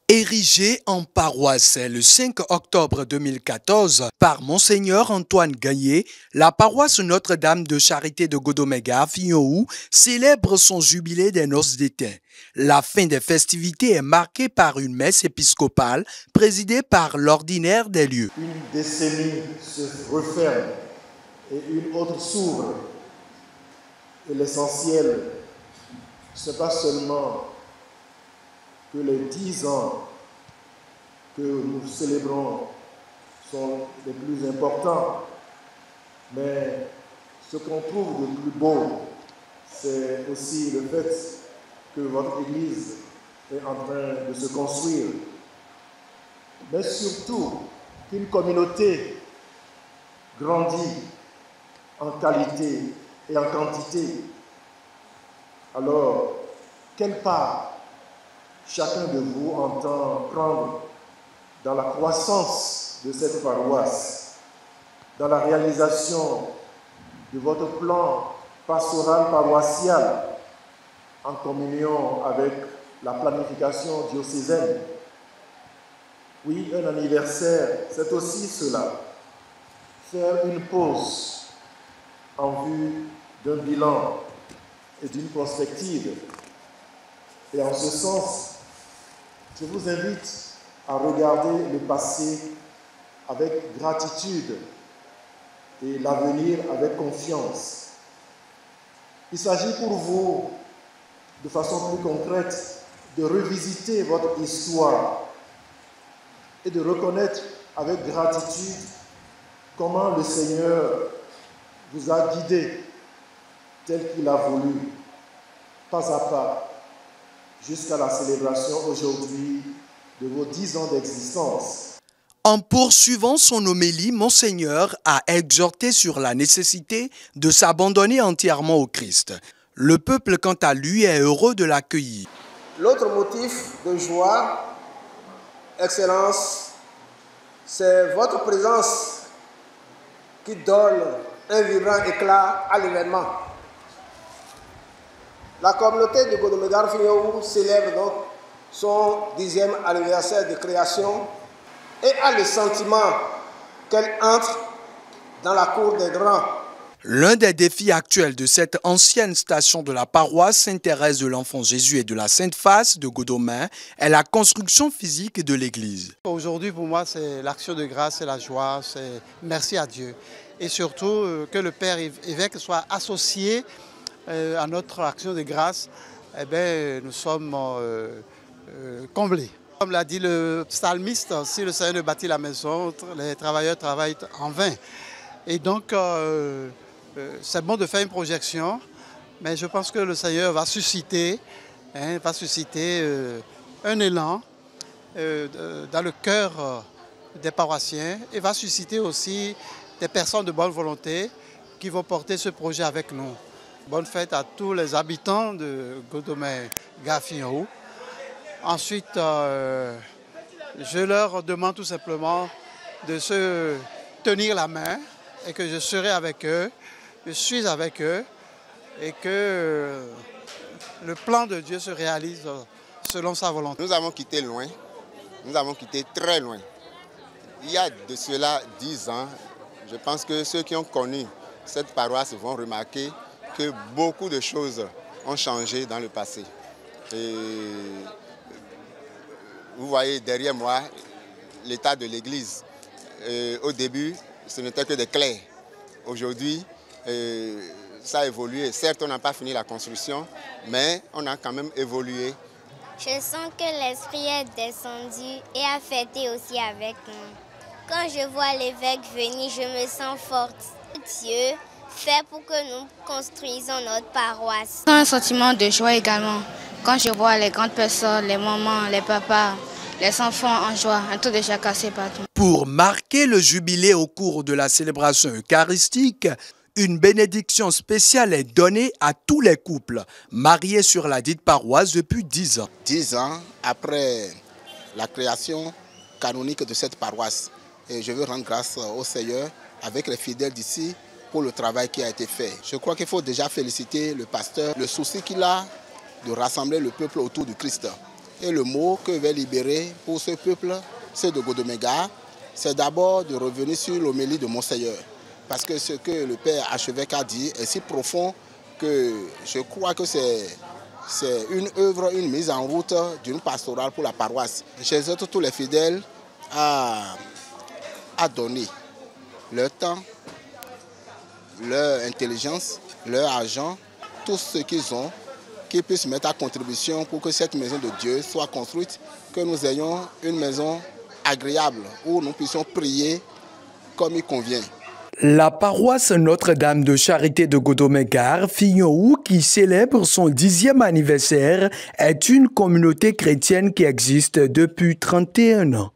Érigée en paroisse le 5 octobre 2014 par Monseigneur Antoine Gagné, la paroisse Notre-Dame de Charité de Godomega à Fignohou célèbre son jubilé des noces d'été. La fin des festivités est marquée par une messe épiscopale présidée par l'ordinaire des lieux. Une décennie se referme et une autre s'ouvre. Et l'essentiel, ce n'est pas seulement que les 10 ans que nous célébrons sont les plus importants, mais ce qu'on trouve de plus beau, c'est aussi le fait que votre Église est en train de se construire, mais surtout qu'une communauté grandit en qualité et en quantité. Alors, quelle part chacun de vous entend prendre dans la croissance de cette paroisse, dans la réalisation de votre plan pastoral paroissial en communion avec la planification diocésaine? Oui, un anniversaire, c'est aussi cela. Faire une pause en vue d'un bilan et d'une prospective. Et en ce sens, je vous invite à regarder le passé avec gratitude et l'avenir avec confiance. Il s'agit pour vous, de façon plus concrète, de revisiter votre histoire et de reconnaître avec gratitude comment le Seigneur vous a guidé tel qu'il a voulu, pas à pas, jusqu'à la célébration aujourd'hui de vos 10 ans d'existence. En poursuivant son homélie, Monseigneur a exhorté sur la nécessité de s'abandonner entièrement au Christ. Le peuple, quant à lui, est heureux de l'accueillir. L'autre motif de joie, Excellence, c'est votre présence qui donne un vibrant éclat à l'événement. La communauté de Godomega Fignohou célèbre donc son 10e anniversaire de création et a le sentiment qu'elle entre dans la cour des grands. L'un des défis actuels de cette ancienne station de la paroisse Sainte-Thérèse de l'Enfant Jésus et de la Sainte-Face de Godomins est la construction physique de l'église. Aujourd'hui, pour moi, c'est l'action de grâce et la joie, c'est merci à Dieu. Et surtout, que le Père évêque soit associé à notre action de grâce, eh bien, nous sommes comblés. Comme l'a dit le psalmiste, si le Seigneur ne bâtit la maison, les travailleurs travaillent en vain. Et donc, c'est bon de faire une projection, mais je pense que le Seigneur va susciter un élan dans le cœur des paroissiens et va susciter aussi des personnes de bonne volonté qui vont porter ce projet avec nous. Bonne fête à tous les habitants de Godomega Fignohou. Ensuite, je leur demande tout simplement de se tenir la main et que je serai avec eux, je suis avec eux et que le plan de Dieu se réalise selon sa volonté. Nous avons quitté loin, nous avons quitté très loin. Il y a de cela 10 ans, je pense que ceux qui ont connu cette paroisse vont remarquer que beaucoup de choses ont changé dans le passé. Et vous voyez derrière moi l'état de l'église. Au début, ce n'était que des clercs. Aujourd'hui, ça a évolué. Certes, on n'a pas fini la construction, mais on a quand même évolué. Je sens que l'Esprit est descendu et a fêté aussi avec nous. Quand je vois l'évêque venir, je me sens forte. Dieu fait pour que nous construisons notre paroisse. Un sentiment de joie également. Quand je vois les grandes personnes, les mamans, les papas, les enfants en joie, un tour de joie cassé partout. Pour marquer le jubilé au cours de la célébration eucharistique, une bénédiction spéciale est donnée à tous les couples mariés sur la dite paroisse depuis 10 ans. 10 ans après la création canonique de cette paroisse. Et je veux rendre grâce au Seigneur avec les fidèles d'ici pour le travail qui a été fait. Je crois qu'il faut déjà féliciter le pasteur, le souci qu'il a de rassembler le peuple autour du Christ. Et le mot que je vais libérer pour ce peuple, c'est de Godomega, c'est d'abord de revenir sur l'homélie de Monseigneur. Parce que ce que le Père Archevêque a dit est si profond que je crois que c'est une œuvre, une mise en route d'une pastorale pour la paroisse. J'exhorte tous les fidèles à donner leur temps, leur intelligence, leur argent, tout ce qu'ils ont, qu'ils puissent mettre à contribution pour que cette maison de Dieu soit construite, que nous ayons une maison agréable où nous puissions prier comme il convient. La paroisse Notre-Dame de Charité de Godomegar, Fignohou, qui célèbre son 10e anniversaire, est une communauté chrétienne qui existe depuis 31 ans.